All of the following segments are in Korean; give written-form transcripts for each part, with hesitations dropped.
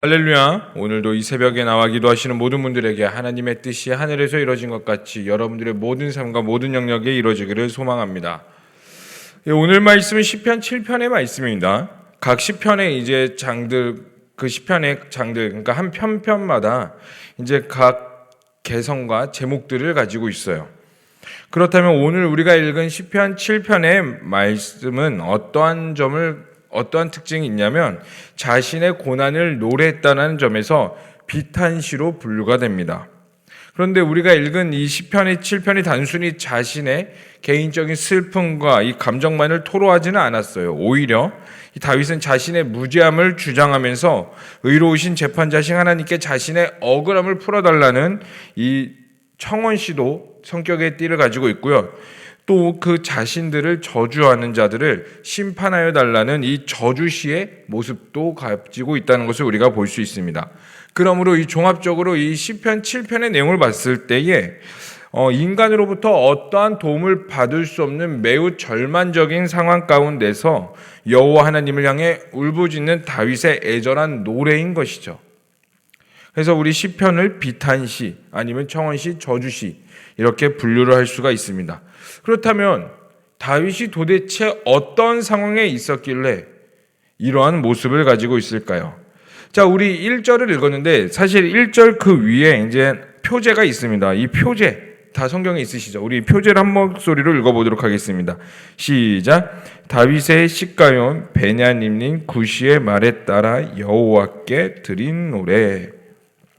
할렐루야. 오늘도 이 새벽에 나와 기도하시는 모든 분들에게 하나님의 뜻이 하늘에서 이루어진 것 같이 여러분들의 모든 삶과 모든 영역에 이루어지기를 소망합니다. 오늘 말씀은 시편 7편의 말씀입니다. 각 시편의 이제 장들, 그 시편의 장들, 그러니까 한 편마다 이제 각 개성과 제목들을 가지고 있어요. 그렇다면 오늘 우리가 읽은 시편 7편의 말씀은 어떠한 특징이 있냐면 자신의 고난을 노래했다는 점에서 비탄시로 분류가 됩니다. 그런데 우리가 읽은 이 시편의 7편이 단순히 자신의 개인적인 슬픔과 이 감정만을 토로하지는 않았어요. 오히려 다윗은 자신의 무죄함을 주장하면서 의로우신 재판자신 하나님께 자신의 억울함을 풀어달라는 이 청원시도 성격의 띠를 가지고 있고요. 또 그 자신들을 저주하는 자들을 심판하여 달라는 이 저주시의 모습도 가지고 있다는 것을 우리가 볼 수 있습니다. 그러므로 이 종합적으로 이 시편 7편의 내용을 봤을 때에 인간으로부터 어떠한 도움을 받을 수 없는 매우 절망적인 상황 가운데서 여호와 하나님을 향해 울부짖는 다윗의 애절한 노래인 것이죠. 그래서 우리 시편을 비탄시 아니면 청원시, 저주시 이렇게 분류를 할 수가 있습니다. 그렇다면 다윗이 도대체 어떤 상황에 있었길래 이러한 모습을 가지고 있을까요? 자, 우리 1절을 읽었는데 사실 1절 그 위에 이제 표제가 있습니다. 이 표제 다 성경에 있으시죠? 우리 표제를 한 목소리로 읽어보도록 하겠습니다. 시작. 다윗의 시가용 베냐민인 구시의 말에 따라 여호와께 드린 노래.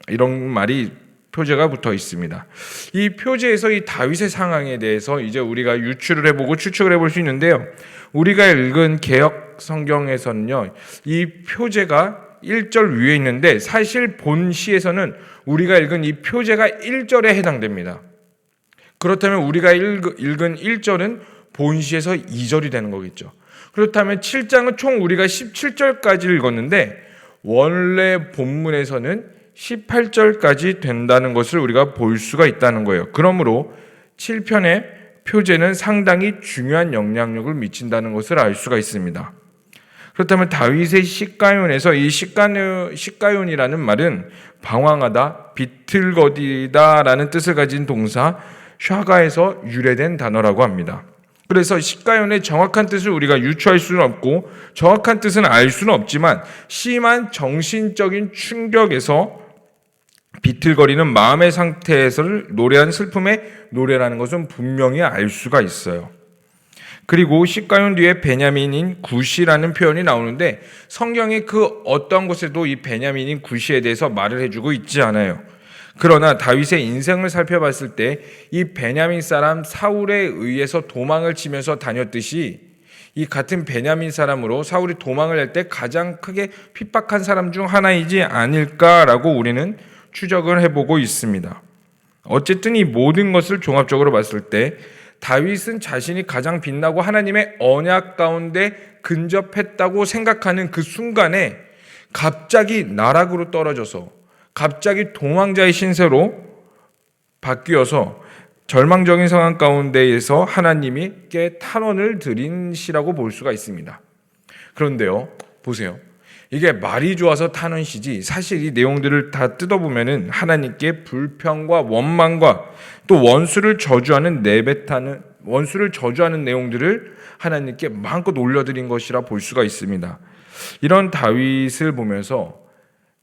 이런 말이 표제가 붙어 있습니다. 이 표제에서 이 다윗의 상황에 대해서 이제 우리가 유추를 해보고 추측을 해볼 수 있는데요. 우리가 읽은 개역 성경에서는요, 이 표제가 1절 위에 있는데 사실 본 시에서는 우리가 읽은 이 표제가 1절에 해당됩니다. 그렇다면 우리가 읽은 1절은 본 시에서 2절이 되는 거겠죠. 그렇다면 7장은 총 우리가 17절까지 읽었는데 원래 본문에서는 18절까지 된다는 것을 우리가 볼 수가 있다는 거예요. 그러므로 7편의 표제는 상당히 중요한 영향력을 미친다는 것을 알 수가 있습니다. 그렇다면 다윗의 시가윤에서 이 시가윤이라는 말은 방황하다, 비틀거리다라는 뜻을 가진 동사 샤가에서 유래된 단어라고 합니다. 그래서 시가윤의 정확한 뜻을 우리가 유추할 수는 없고 정확한 뜻은 알 수는 없지만 심한 정신적인 충격에서 비틀거리는 마음의 상태에서 노래한 슬픔의 노래라는 것은 분명히 알 수가 있어요. 그리고 시가윤 뒤에 베냐민인 구시라는 표현이 나오는데 성경의 그 어떤 곳에도 이 베냐민인 구시에 대해서 말을 해주고 있지 않아요. 그러나 다윗의 인생을 살펴봤을 때 이 베냐민 사람 사울에 의해서 도망을 치면서 다녔듯이 이 같은 베냐민 사람으로 사울이 도망을 할 때 가장 크게 핍박한 사람 중 하나이지 않을까라고 우리는 추적을 해보고 있습니다. 어쨌든 이 모든 것을 종합적으로 봤을 때 다윗은 자신이 가장 빛나고 하나님의 언약 가운데 근접했다고 생각하는 그 순간에 갑자기 나락으로 떨어져서 갑자기 도망자의 신세로 바뀌어서 절망적인 상황 가운데에서 하나님께 탄원을 드린 시라고 볼 수가 있습니다. 그런데요, 보세요. 이게 말이 좋아서 탄원시지 사실 이 내용들을 다 뜯어보면은 하나님께 불평과 원망과 또 원수를 저주하는 내용들을 하나님께 마음껏 올려드린 것이라 볼 수가 있습니다. 이런 다윗을 보면서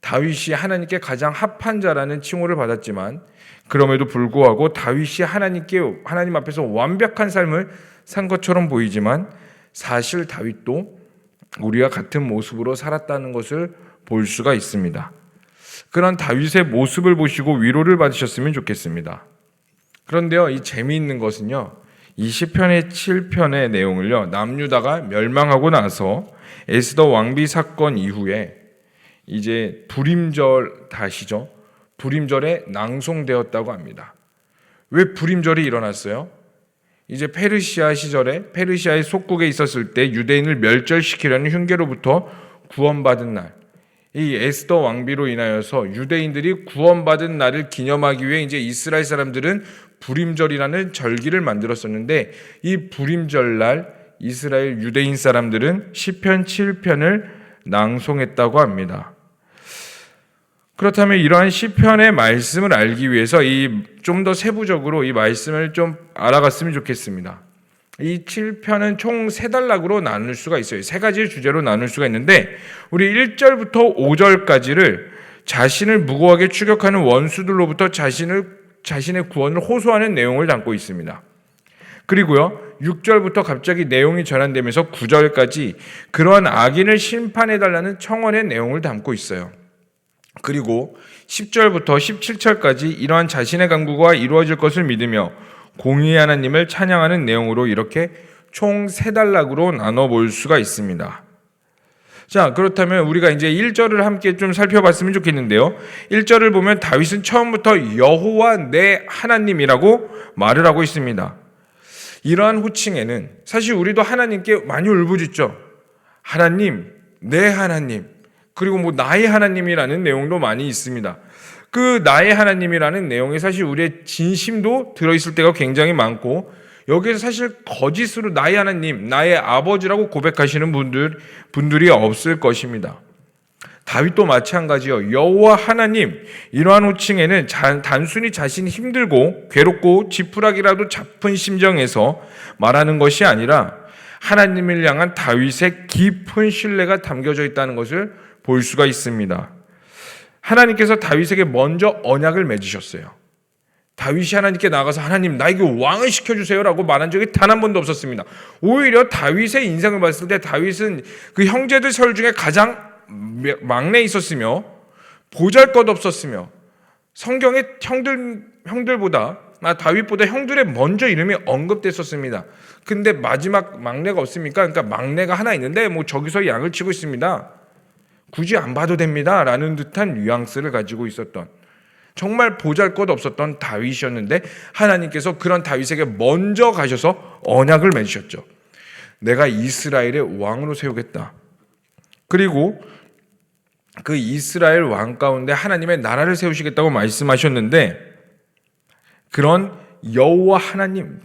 다윗이 하나님께 가장 합한 자라는 칭호를 받았지만 그럼에도 불구하고 다윗이 하나님 앞에서 완벽한 삶을 산 것처럼 보이지만 사실 다윗도 우리와 같은 모습으로 살았다는 것을 볼 수가 있습니다. 그런 다윗의 모습을 보시고 위로를 받으셨으면 좋겠습니다. 그런데요, 이 재미있는 것은요, 이 시편의 7편의 내용을요, 남유다가 멸망하고 나서 에스더 왕비 사건 이후에 이제 불임절에 낭송되었다고 합니다. 왜 불임절이 일어났어요? 이제 페르시아 시절에 페르시아의 속국에 있었을 때 유대인을 멸절시키려는 흉계로부터 구원받은 날, 이 에스더 왕비로 인하여서 유대인들이 구원받은 날을 기념하기 위해 이제 이스라엘 사람들은 불임절이라는 절기를 만들었었는데 이 불임절날 이스라엘 유대인 사람들은 시편 7편을 낭송했다고 합니다. 그렇다면 이러한 시편의 말씀을 알기 위해서 좀 더 세부적으로 이 말씀을 좀 알아갔으면 좋겠습니다. 이 7편은 총 3단락으로 나눌 수가 있어요. 3가지의 주제로 나눌 수가 있는데 우리 1절부터 5절까지를 자신을 무고하게 추격하는 원수들로부터 자신의 구원을 호소하는 내용을 담고 있습니다. 그리고요 6절부터 갑자기 내용이 전환되면서 9절까지 그러한 악인을 심판해달라는 청원의 내용을 담고 있어요. 그리고 10절부터 17절까지 이러한 자신의 간구가 이루어질 것을 믿으며 공의의 하나님을 찬양하는 내용으로 이렇게 총 3단락으로 나눠볼 수가 있습니다. 자, 그렇다면 우리가 이제 1절을 함께 좀 살펴봤으면 좋겠는데요. 1절을 보면 다윗은 처음부터 여호와 내 하나님이라고 말을 하고 있습니다. 이러한 호칭에는 사실 우리도 하나님께 많이 울부짖죠. 하나님, 내 하나님, 그리고 나의 하나님이라는 내용도 많이 있습니다. 그 나의 하나님이라는 내용에 사실 우리의 진심도 들어있을 때가 굉장히 많고 여기에서 사실 거짓으로 나의 하나님, 나의 아버지라고 고백하시는 분들이 없을 것입니다. 다윗도 마찬가지요. 여호와 하나님 이러한 호칭에는 단순히 자신이 힘들고 괴롭고 지푸라기라도 잡은 심정에서 말하는 것이 아니라 하나님을 향한 다윗의 깊은 신뢰가 담겨져 있다는 것을 볼 수가 있습니다. 하나님께서 다윗에게 먼저 언약을 맺으셨어요. 다윗이 하나님께 나가서 하나님 나에게 왕을 시켜주세요 라고 말한 적이 단 한 번도 없었습니다. 오히려 다윗의 인생을 봤을 때 다윗은 그 형제들 설 중에 가장 막내에 있었으며 보잘것없었으며 성경에 형들보다 다윗보다 형들의 먼저 이름이 언급됐었습니다. 근데 마지막 막내가 없습니까? 그러니까 막내가 하나 있는데 저기서 양을 치고 있습니다. 굳이 안 봐도 됩니다 라는 듯한 뉘앙스를 가지고 있었던 정말 보잘것없었던 다윗이었는데 하나님께서 그런 다윗에게 먼저 가셔서 언약을 맺으셨죠. 내가 이스라엘의 왕으로 세우겠다. 그리고 그 이스라엘 왕 가운데 하나님의 나라를 세우시겠다고 말씀하셨는데 그런 여호와 하나님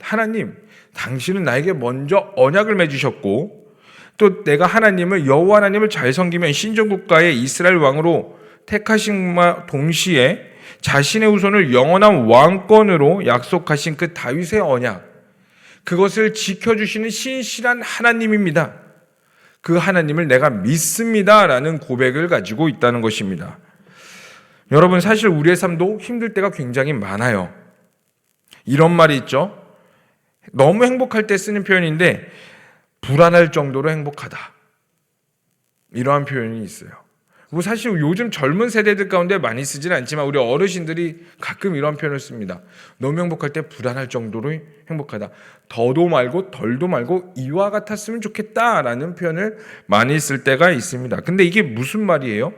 당신은 나에게 먼저 언약을 맺으셨고 또 내가 여호와 하나님을 잘 섬기면 신정국가의 이스라엘 왕으로 택하심과 동시에 자신의 후손을 영원한 왕권으로 약속하신 그 다윗의 언약, 그것을 지켜주시는 신실한 하나님입니다. 그 하나님을 내가 믿습니다 라는 고백을 가지고 있다는 것입니다. 여러분, 사실 우리의 삶도 힘들 때가 굉장히 많아요. 이런 말이 있죠. 너무 행복할 때 쓰는 표현인데 불안할 정도로 행복하다. 이러한 표현이 있어요. 사실 요즘 젊은 세대들 가운데 많이 쓰지는 않지만 우리 어르신들이 가끔 이런 표현을 씁니다. 너무 행복할 때 불안할 정도로 행복하다. 더도 말고 덜도 말고 이와 같았으면 좋겠다라는 표현을 많이 쓸 때가 있습니다. 근데 이게 무슨 말이에요?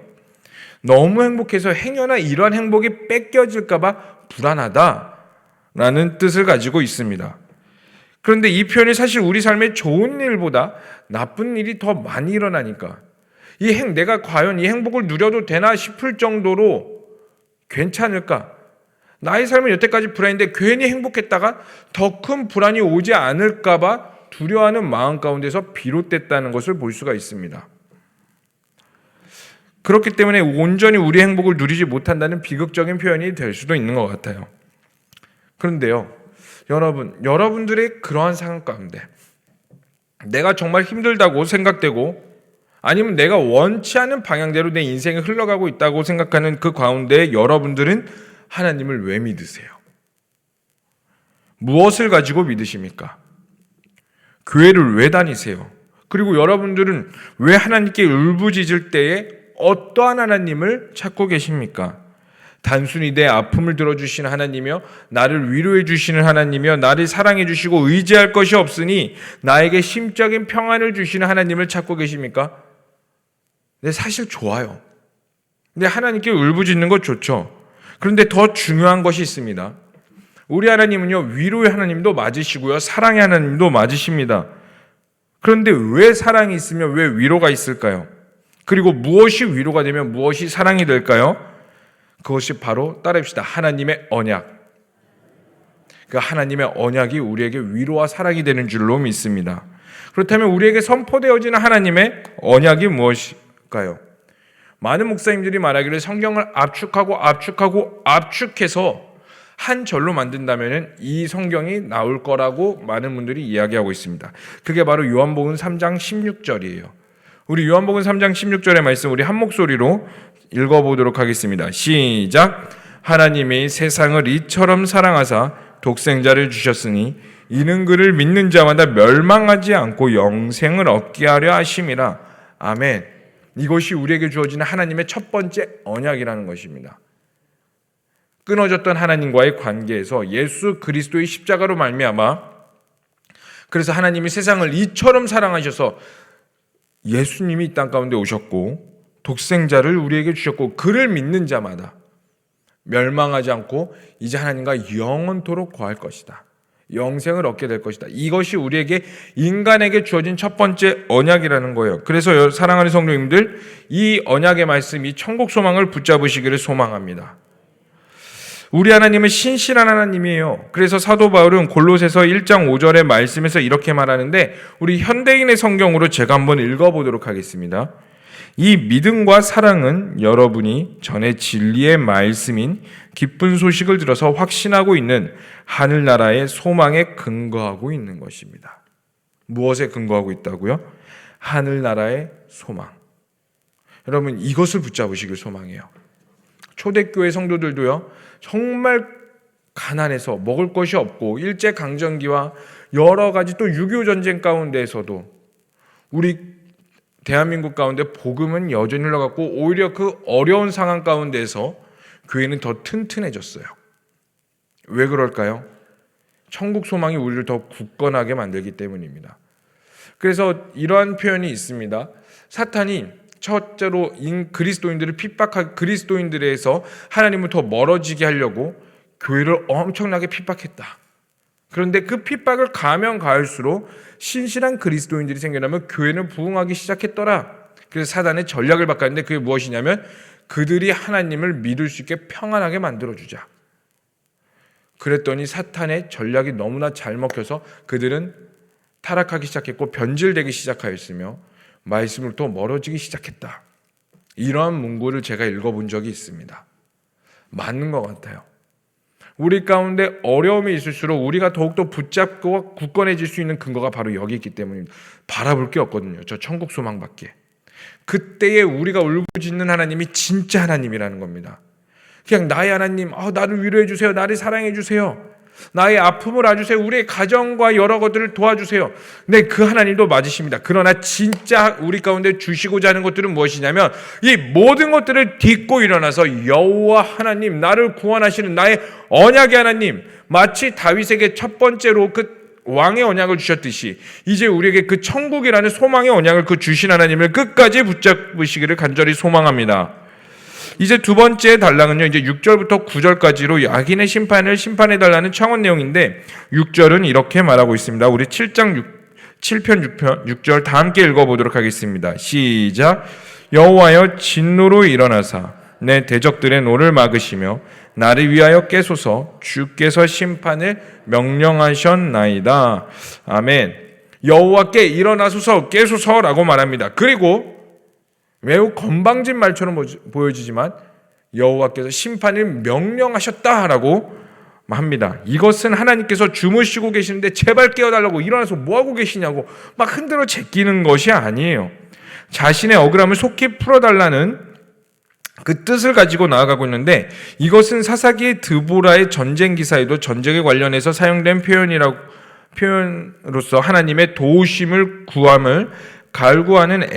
너무 행복해서 행여나 이러한 행복이 뺏겨질까 봐 불안하다라는 뜻을 가지고 있습니다. 그런데 이 표현이 사실 우리 삶에 좋은 일보다 나쁜 일이 더 많이 일어나니까 내가 과연 이 행복을 누려도 되나 싶을 정도로 괜찮을까? 나의 삶은 여태까지 불안인데 괜히 행복했다가 더 큰 불안이 오지 않을까 봐 두려워하는 마음 가운데서 비롯됐다는 것을 볼 수가 있습니다. 그렇기 때문에 온전히 우리 행복을 누리지 못한다는 비극적인 표현이 될 수도 있는 것 같아요. 그런데요, 여러분들의 그러한 상황 가운데 내가 정말 힘들다고 생각되고 아니면 내가 원치 않은 방향대로 내 인생이 흘러가고 있다고 생각하는 그 가운데 여러분들은 하나님을 왜 믿으세요? 무엇을 가지고 믿으십니까? 교회를 왜 다니세요? 그리고 여러분들은 왜 하나님께 울부짖을 때에 어떠한 하나님을 찾고 계십니까? 단순히 내 아픔을 들어주시는 하나님이며 나를 위로해 주시는 하나님이며 나를 사랑해 주시고 의지할 것이 없으니 나에게 심적인 평안을 주시는 하나님을 찾고 계십니까? 네, 사실 좋아요. 근데 하나님께 울부짖는 거 좋죠. 그런데 더 중요한 것이 있습니다. 우리 하나님은요, 위로의 하나님도 맞으시고요, 사랑의 하나님도 맞으십니다. 그런데 왜 사랑이 있으면 왜 위로가 있을까요? 그리고 무엇이 위로가 되면 무엇이 사랑이 될까요? 그것이 바로 따라합시다. 하나님의 언약. 그 하나님의 언약이 우리에게 위로와 사랑이 되는 줄로 믿습니다. 그렇다면 우리에게 선포되어지는 하나님의 언약이 무엇일까요? 많은 목사님들이 말하기를 성경을 압축해서 한 절로 만든다면 이 성경이 나올 거라고 많은 분들이 이야기하고 있습니다. 그게 바로 요한복음 3장 16절이에요. 우리 요한복음 3장 16절의 말씀 우리 한 목소리로 읽어보도록 하겠습니다. 시작. 하나님이 세상을 이처럼 사랑하사 독생자를 주셨으니 이는 그를 믿는 자마다 멸망하지 않고 영생을 얻게 하려 하심이라. 아멘. 이것이 우리에게 주어지는 하나님의 첫 번째 언약이라는 것입니다. 끊어졌던 하나님과의 관계에서 예수 그리스도의 십자가로 말미암아, 그래서 하나님이 세상을 이처럼 사랑하셔서 예수님이 이 땅 가운데 오셨고 독생자를 우리에게 주셨고 그를 믿는 자마다 멸망하지 않고 이제 하나님과 영원토록 거할 것이다. 영생을 얻게 될 것이다. 이것이 우리에게 인간에게 주어진 첫 번째 언약이라는 거예요. 그래서 사랑하는 성도님들, 이 언약의 말씀, 이 천국 소망을 붙잡으시기를 소망합니다. 우리 하나님은 신실한 하나님이에요. 그래서 사도 바울은 골로새서 1장 5절의 말씀에서 이렇게 말하는데, 우리 현대인의 성경으로 제가 한번 읽어보도록 하겠습니다. 이 믿음과 사랑은 여러분이 전에 진리의 말씀인 기쁜 소식을 들어서 확신하고 있는 하늘나라의 소망에 근거하고 있는 것입니다. 무엇에 근거하고 있다고요? 하늘나라의 소망. 여러분, 이것을 붙잡으시길 소망해요. 초대교회 성도들도요, 정말 가난해서 먹을 것이 없고 일제강점기와 여러 가지 또 6.25 전쟁 가운데에서도 우리 대한민국 가운데 복음은 여전히 흘러갔고, 오히려 그 어려운 상황 가운데서 교회는 더 튼튼해졌어요. 왜 그럴까요? 천국 소망이 우리를 더 굳건하게 만들기 때문입니다. 그래서 이러한 표현이 있습니다. 사탄이 첫째로 그리스도인들을 핍박하고 그리스도인들에서 하나님을 더 멀어지게 하려고 교회를 엄청나게 핍박했다. 그런데 그 핍박을 가면 가할수록 신실한 그리스도인들이 생겨나면 교회는 부흥하기 시작했더라. 그래서 사단의 전략을 바꿨는데 그게 무엇이냐면 그들이 하나님을 믿을 수 있게 평안하게 만들어주자. 그랬더니 사탄의 전략이 너무나 잘 먹혀서 그들은 타락하기 시작했고 변질되기 시작하였으며 말씀으로부터 멀어지기 시작했다. 이러한 문구를 제가 읽어본 적이 있습니다. 맞는 것 같아요. 우리 가운데 어려움이 있을수록 우리가 더욱더 붙잡고 굳건해질 수 있는 근거가 바로 여기 있기 때문입니다. 바라볼 게 없거든요. 저 천국 소망밖에. 그때에 우리가 울부짖는 하나님이 진짜 하나님이라는 겁니다. 그냥 나의 하나님, 나를 위로해 주세요. 나를 사랑해 주세요. 나의 아픔을 알아주세요. 우리의 가정과 여러 것들을 도와주세요. 네, 그 하나님도 맞으십니다. 그러나 진짜 우리 가운데 주시고자 하는 것들은 무엇이냐면 이 모든 것들을 딛고 일어나서 여호와 하나님, 나를 구원하시는 나의 언약의 하나님, 마치 다윗에게 첫 번째로 그 왕의 언약을 주셨듯이 이제 우리에게 그 천국이라는 소망의 언약을 그 주신 하나님을 끝까지 붙잡으시기를 간절히 소망합니다. 이제 두 번째 단락은요, 이제 6절부터 9절까지로 악인의 심판을 심판해달라는 청원 내용인데 6절은 이렇게 말하고 있습니다. 우리 7편 6절 다 함께 읽어보도록 하겠습니다. 시작. 여호와여 진노로 일어나사 내 대적들의 노를 막으시며 나를 위하여 깨소서. 주께서 심판을 명령하셨나이다. 아멘. 여호와께 일어나소서, 깨소서라고 말합니다. 그리고 매우 건방진 말처럼 보여지지만 여호와께서 심판을 명령하셨다라고 합니다. 이것은 하나님께서 주무시고 계시는데 제발 깨어달라고, 일어나서 뭐하고 계시냐고 막 흔들어 제끼는 것이 아니에요. 자신의 억울함을 속히 풀어달라는 그 뜻을 가지고 나아가고 있는데, 이것은 사사기의 드보라의 전쟁 기사에도 전쟁에 관련해서 사용된 표현으로서 하나님의 도우심을 구함을 갈구하는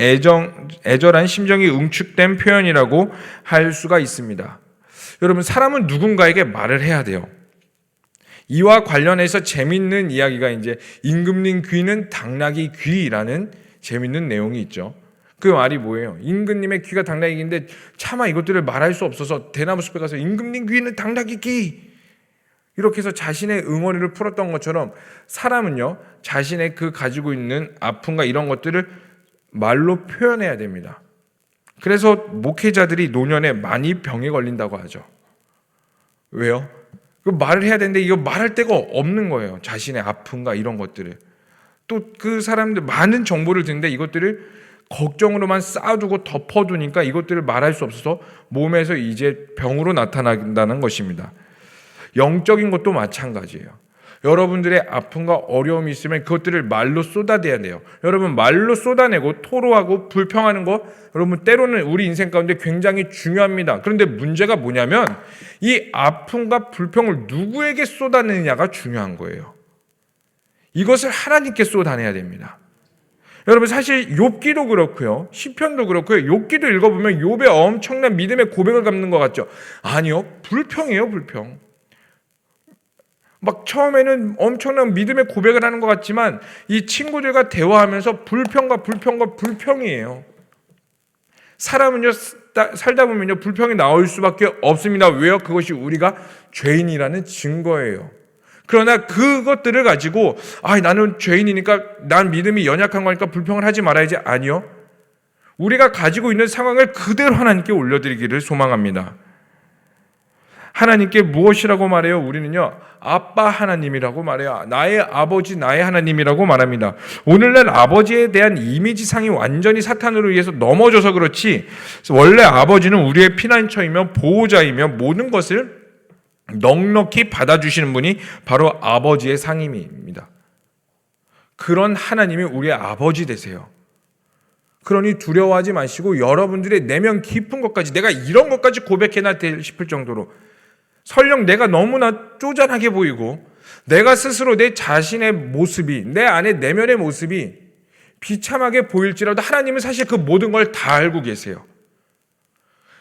애절한 심정이 응축된 표현이라고 할 수가 있습니다. 여러분, 사람은 누군가에게 말을 해야 돼요. 이와 관련해서 재밌는 이야기가 이제 임금님 귀는 당나귀 귀라는 재밌는 내용이 있죠. 그 말이 뭐예요? 임금님의 귀가 당나귀 귀인데 차마 이것들을 말할 수 없어서 대나무 숲에 가서 임금님 귀는 당나귀 귀, 이렇게 해서 자신의 응어리를 풀었던 것처럼 사람은요, 자신의 그 가지고 있는 아픔과 이런 것들을 말로 표현해야 됩니다. 그래서 목회자들이 노년에 많이 병에 걸린다고 하죠. 왜요? 그 말을 해야 되는데 이거 말할 데가 없는 거예요. 자신의 아픔과 이런 것들을. 또 그 사람들 많은 정보를 듣는데 이것들을 걱정으로만 쌓아두고 덮어두니까 이것들을 말할 수 없어서 몸에서 이제 병으로 나타난다는 것입니다. 영적인 것도 마찬가지예요. 여러분들의 아픔과 어려움이 있으면 그것들을 말로 쏟아내야 돼요. 여러분, 말로 쏟아내고 토로하고 불평하는 거 여러분 때로는 우리 인생 가운데 굉장히 중요합니다. 그런데 문제가 뭐냐면 이 아픔과 불평을 누구에게 쏟아내느냐가 중요한 거예요. 이것을 하나님께 쏟아내야 됩니다. 여러분, 사실 욥기도 그렇고요, 시편도 그렇고요, 욥기도 읽어보면 욥의 엄청난 믿음의 고백을 갚는 것 같죠. 아니요, 불평이에요. 불평. 막 처음에는 엄청난 믿음의 고백을 하는 것 같지만 이 친구들과 대화하면서 불평과 불평이에요. 사람은요, 살다 보면요, 불평이 나올 수밖에 없습니다. 왜요? 그것이 우리가 죄인이라는 증거예요. 그러나 그것들을 가지고 나는 죄인이니까, 난 믿음이 연약한 거니까 불평을 하지 말아야지. 아니요. 우리가 가지고 있는 상황을 그대로 하나님께 올려드리기를 소망합니다. 하나님께 무엇이라고 말해요? 우리는요, 아빠 하나님이라고 말해요. 나의 아버지, 나의 하나님이라고 말합니다. 오늘날 아버지에 대한 이미지상이 완전히 사탄으로 의해서 넘어져서 그렇지, 원래 아버지는 우리의 피난처이며 보호자이며 모든 것을 넉넉히 받아주시는 분이 바로 아버지의 상임입니다. 그런 하나님이 우리의 아버지 되세요. 그러니 두려워하지 마시고 여러분들의 내면 깊은 것까지, 내가 이런 것까지 고백해나 싶을 정도로 설령 내가 너무나 쪼잔하게 보이고 내가 스스로 내 자신의 모습이, 내 안에 내면의 모습이 비참하게 보일지라도 하나님은 사실 그 모든 걸 다 알고 계세요.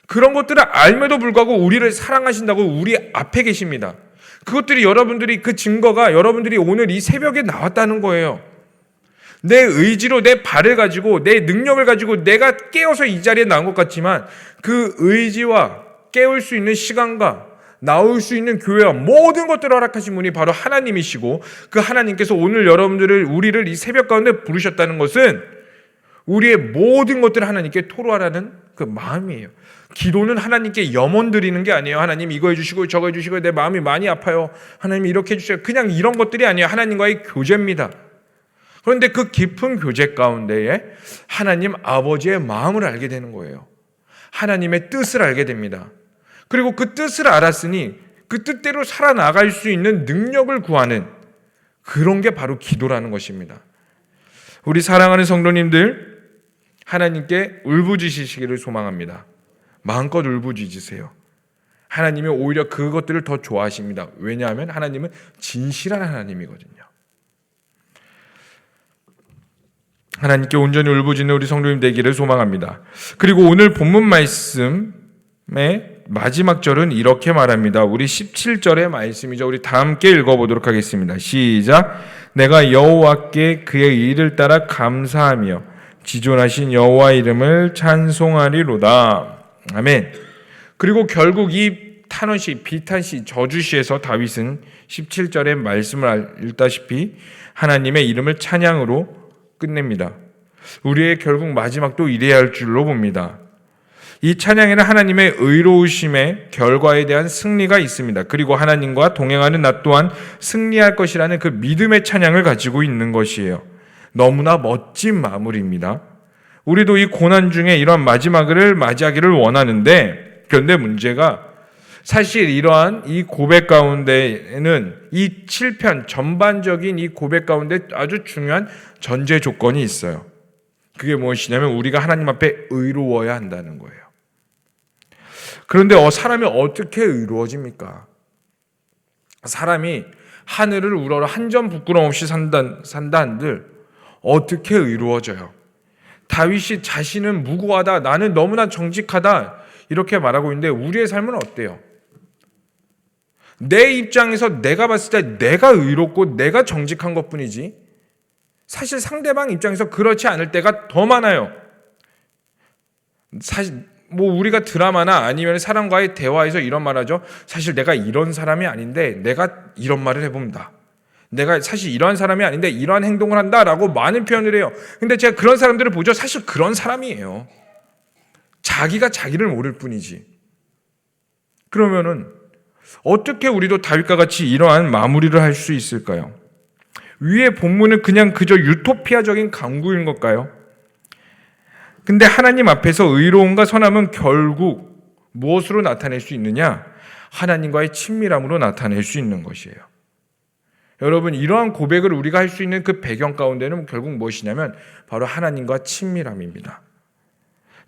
그런 것들을 알면도 불구하고 우리를 사랑하신다고 우리 앞에 계십니다. 그것들이 여러분들이, 그 증거가 여러분들이 오늘 이 새벽에 나왔다는 거예요. 내 의지로 내 발을 가지고 내 능력을 가지고 내가 깨어서 이 자리에 나온 것 같지만 그 의지와 깨울 수 있는 시간과 나올 수 있는 교회와 모든 것들을 허락하신 분이 바로 하나님이시고, 그 하나님께서 오늘 우리를 이 새벽 가운데 부르셨다는 것은 우리의 모든 것들을 하나님께 토로하라는 그 마음이에요. 기도는 하나님께 염원 드리는 게 아니에요. 하나님 이거 해주시고 저거 해주시고 내 마음이 많이 아파요. 하나님 이렇게 해주세요. 그냥 이런 것들이 아니에요. 하나님과의 교제입니다. 그런데 그 깊은 교제 가운데에 하나님 아버지의 마음을 알게 되는 거예요. 하나님의 뜻을 알게 됩니다. 그리고 그 뜻을 알았으니 그 뜻대로 살아나갈 수 있는 능력을 구하는 그런 게 바로 기도라는 것입니다. 우리 사랑하는 성도님들, 하나님께 울부짖으시기를 소망합니다. 마음껏 울부짖으세요. 하나님이 오히려 그것들을 더 좋아하십니다. 왜냐하면 하나님은 진실한 하나님이거든요. 하나님께 온전히 울부짖는 우리 성도님 되기를 소망합니다. 그리고 오늘 본문 말씀의 마지막 절은 이렇게 말합니다. 우리 17절의 말씀이죠. 우리 다 함께 읽어보도록 하겠습니다. 시작. 내가 여호와께 그의 일을 따라 감사하며 지존하신 여호와 이름을 찬송하리로다. 아멘. 그리고 결국 이 탄원시, 비탄시, 저주시에서 다윗은 17절의 말씀을 읽다시피 하나님의 이름을 찬양으로 끝냅니다. 우리의 결국 마지막도 이래야 할 줄로 봅니다. 이 찬양에는 하나님의 의로우심의 결과에 대한 승리가 있습니다. 그리고 하나님과 동행하는 나 또한 승리할 것이라는 그 믿음의 찬양을 가지고 있는 것이에요. 너무나 멋진 마무리입니다. 우리도 이 고난 중에 이러한 마지막을 맞이하기를 원하는데, 그런데 문제가 사실 이러한 이 고백 가운데에는 이 7편 전반적인 이 고백 가운데 아주 중요한 전제 조건이 있어요. 그게 무엇이냐면 우리가 하나님 앞에 의로워야 한다는 거예요. 그런데 사람이 어떻게 의로워집니까? 사람이 하늘을 우러러 한 점 부끄럼 없이 산다 한들 어떻게 의로워져요? 다윗이 자신은 무고하다, 나는 너무나 정직하다 이렇게 말하고 있는데 우리의 삶은 어때요? 내 입장에서 내가 봤을 때 내가 의롭고 내가 정직한 것뿐이지 사실 상대방 입장에서 그렇지 않을 때가 더 많아요. 사실 우리가 드라마나 아니면 사람과의 대화에서 이런 말 하죠. 사실 내가 이런 사람이 아닌데 내가 이런 말을 해봅니다. 내가 사실 이러한 사람이 아닌데 이러한 행동을 한다라고 많은 표현을 해요. 근데 제가 그런 사람들을 보죠. 사실 그런 사람이에요. 자기가 자기를 모를 뿐이지. 그러면은 어떻게 우리도 다윗과 같이 이러한 마무리를 할 수 있을까요? 위의 본문은 그냥 그저 유토피아적인 강구인 걸까요? 근데 하나님 앞에서 의로움과 선함은 결국 무엇으로 나타낼 수 있느냐? 하나님과의 친밀함으로 나타낼 수 있는 것이에요. 여러분, 이러한 고백을 우리가 할 수 있는 그 배경 가운데는 결국 무엇이냐면 바로 하나님과 친밀함입니다.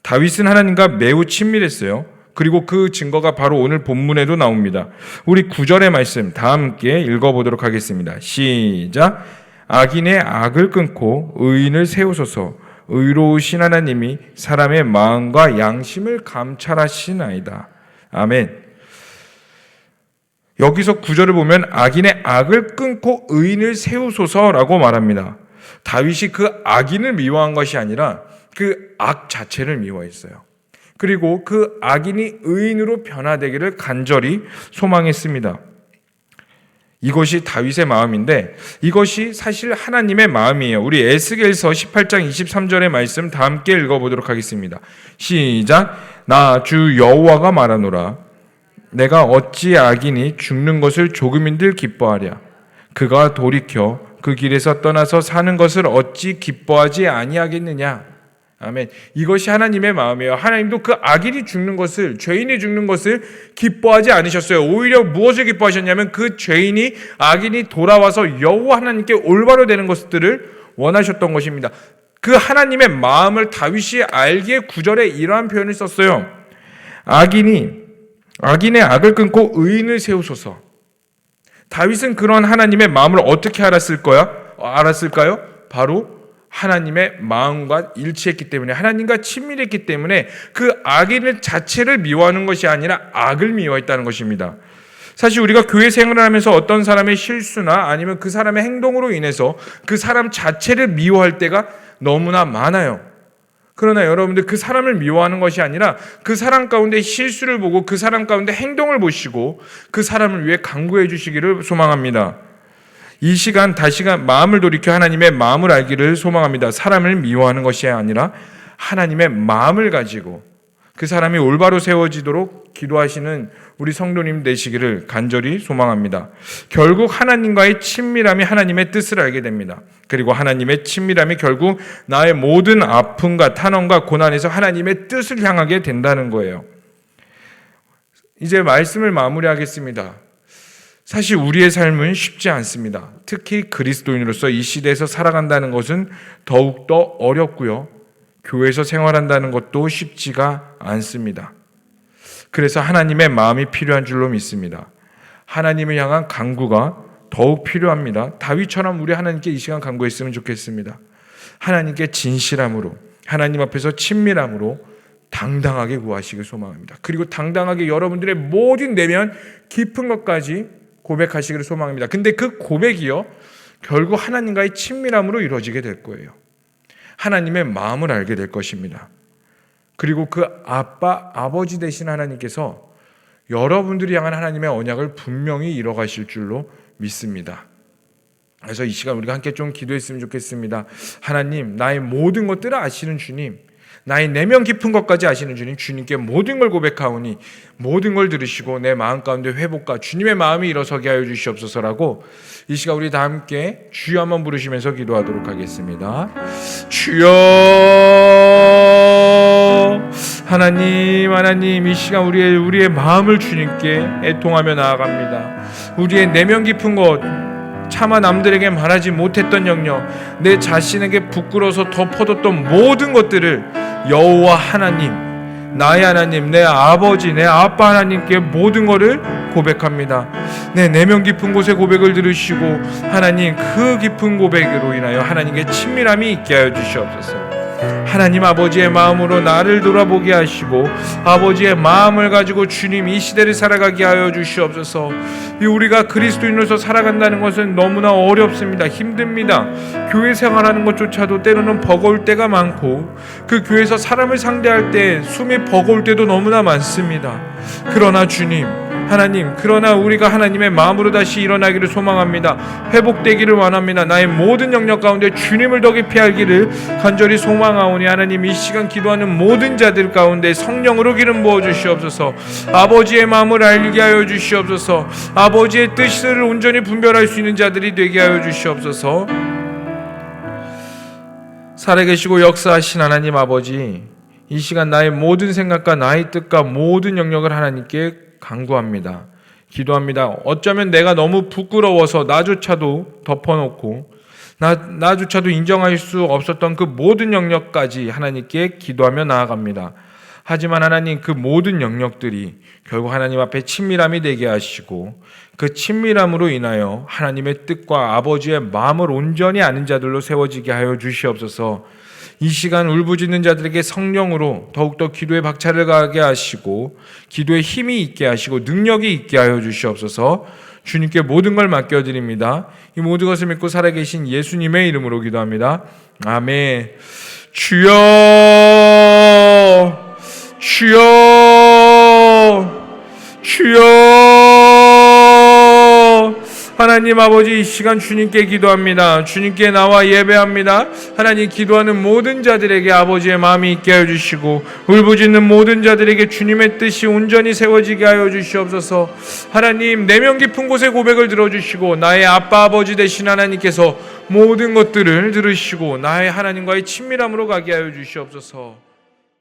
다윗은 하나님과 매우 친밀했어요. 그리고 그 증거가 바로 오늘 본문에도 나옵니다. 우리 9절의 말씀 다 함께 읽어보도록 하겠습니다. 시작. 악인의 악을 끊고 의인을 세우소서. 의로우신 하나님이 사람의 마음과 양심을 감찰하시나이다. 아멘. 여기서 9절을 보면 악인의 악을 끊고 의인을 세우소서라고 말합니다. 다윗이 그 악인을 미워한 것이 아니라 그 악 자체를 미워했어요. 그리고 그 악인이 의인으로 변화되기를 간절히 소망했습니다. 이것이 다윗의 마음인데 이것이 사실 하나님의 마음이에요. 우리 에스겔서 18장 23절의 말씀 다 함께 읽어보도록 하겠습니다. 시작. 나 주 여호와가 말하노라. 내가 어찌 악인이 죽는 것을 조금인들 기뻐하랴. 그가 돌이켜 그 길에서 떠나서 사는 것을 어찌 기뻐하지 아니하겠느냐. 아멘. 이것이 하나님의 마음이에요. 하나님도 그 악인이 죽는 것을, 죄인이 죽는 것을 기뻐하지 않으셨어요. 오히려 무엇을 기뻐하셨냐면 그 죄인이, 악인이 돌아와서 여호와 하나님께 올바로 되는 것들을 원하셨던 것입니다. 그 하나님의 마음을 다윗이 알기에 9절에 이러한 표현을 썼어요. 악인의 악을 끊고 의인을 세우소서. 다윗은 그런 하나님의 마음을 어떻게 알았을까요? 바로 하나님의 마음과 일치했기 때문에, 하나님과 친밀했기 때문에 그 악인을 자체를 미워하는 것이 아니라 악을 미워했다는 것입니다. 사실 우리가 교회 생활을 하면서 어떤 사람의 실수나 아니면 그 사람의 행동으로 인해서 그 사람 자체를 미워할 때가 너무나 많아요. 그러나 여러분들, 그 사람을 미워하는 것이 아니라 그 사람 가운데 실수를 보고 그 사람 가운데 행동을 보시고 그 사람을 위해 간구해 주시기를 소망합니다. 이 시간 다시금 마음을 돌이켜 하나님의 마음을 알기를 소망합니다. 사람을 미워하는 것이 아니라 하나님의 마음을 가지고 그 사람이 올바로 세워지도록 기도하시는 우리 성도님 되시기를 간절히 소망합니다. 결국 하나님과의 친밀함이 하나님의 뜻을 알게 됩니다. 그리고 하나님의 친밀함이 결국 나의 모든 아픔과 탄원과 고난에서 하나님의 뜻을 향하게 된다는 거예요. 이제 말씀을 마무리하겠습니다. 사실 우리의 삶은 쉽지 않습니다. 특히 그리스도인으로서 이 시대에서 살아간다는 것은 더욱더 어렵고요. 교회에서 생활한다는 것도 쉽지가 않습니다. 그래서 하나님의 마음이 필요한 줄로 믿습니다. 하나님을 향한 간구가 더욱 필요합니다. 다윗처럼 우리 하나님께 이 시간 간구했으면 좋겠습니다. 하나님께 진실함으로, 하나님 앞에서 친밀함으로 당당하게 구하시길 소망합니다. 그리고 당당하게 여러분들의 모든 내면 깊은 것까지 고백하시기를 소망합니다. 근데 그 고백이요, 결국 하나님과의 친밀함으로 이루어지게 될 거예요. 하나님의 마음을 알게 될 것입니다. 그리고 그 아버지 되신 하나님께서 여러분들이 향한 하나님의 언약을 분명히 이뤄가실 줄로 믿습니다. 그래서 이 시간 우리가 함께 좀 기도했으면 좋겠습니다. 하나님, 나의 모든 것들을 아시는 주님, 나의 내면 깊은 것까지 아시는 주님, 주님께 모든 걸 고백하오니 모든 걸 들으시고 내 마음 가운데 회복과 주님의 마음이 일어서게 하여 주시옵소서라고 이 시간 우리 다 함께 주여 한번 부르시면서 기도하도록 하겠습니다. 주여, 하나님, 이 시간 우리의 마음을 주님께 애통하며 나아갑니다. 우리의 내면 깊은 것, 차마 남들에게 말하지 못했던 영역, 내 자신에게 부끄러워서 덮어뒀던 모든 것들을 여호와 하나님, 나의 하나님, 내 아버지, 내 아빠 하나님께 모든 것을 고백합니다. 내 내면 깊은 곳의 고백을 들으시고 하나님, 그 깊은 고백으로 인하여 하나님께 친밀함이 있게 하여 주시옵소서. 하나님 아버지의 마음으로 나를 돌아보게 하시고 아버지의 마음을 가지고 주님 이 시대를 살아가게 하여 주시옵소서. 우리가 그리스도인으로서 살아간다는 것은 너무나 어렵습니다. 힘듭니다. 교회 생활하는 것조차도 때로는 버거울 때가 많고 그 교회에서 사람을 상대할 때 숨이 버거울 때도 너무나 많습니다. 그러나 주님, 하나님, 그러나 우리가 하나님의 마음으로 다시 일어나기를 소망합니다. 회복되기를 원합니다. 나의 모든 영역 가운데 주님을 더 깊이 알기를 간절히 소망하오니 하나님, 이 시간 기도하는 모든 자들 가운데 성령으로 기름 부어 주시옵소서. 아버지의 마음을 알게 하여 주시옵소서. 아버지의 뜻을 온전히 분별할 수 있는 자들이 되게 하여 주시옵소서. 살아계시고 역사하신 하나님 아버지, 이 시간 나의 모든 생각과 나의 뜻과 모든 영역을 하나님께 간구합니다. 기도합니다. 어쩌면 내가 너무 부끄러워서 나조차도 덮어놓고 나조차도 인정할 수 없었던 그 모든 영역까지 하나님께 기도하며 나아갑니다. 하지만 하나님, 그 모든 영역들이 결국 하나님 앞에 친밀함이 되게 하시고 그 친밀함으로 인하여 하나님의 뜻과 아버지의 마음을 온전히 아는 자들로 세워지게 하여 주시옵소서. 이 시간 울부짖는 자들에게 성령으로 더욱더 기도의 박차를 가게 하시고 기도에 힘이 있게 하시고 능력이 있게 하여 주시옵소서. 주님께 모든 걸 맡겨드립니다. 이 모든 것을 믿고 살아계신 예수님의 이름으로 기도합니다. 아멘. 주여, 주여, 주여. 하나님 아버지, 이 시간 주님께 기도합니다. 주님께 나와 예배합니다. 하나님, 기도하는 모든 자들에게 아버지의 마음이 있게 하여 주시고 울부짖는 모든 자들에게 주님의 뜻이 온전히 세워지게 하여 주시옵소서. 하나님, 내면 깊은 곳의 고백을 들어주시고 나의 아빠 아버지 되신 하나님께서 모든 것들을 들으시고 나의 하나님과의 친밀함으로 가게 하여 주시옵소서.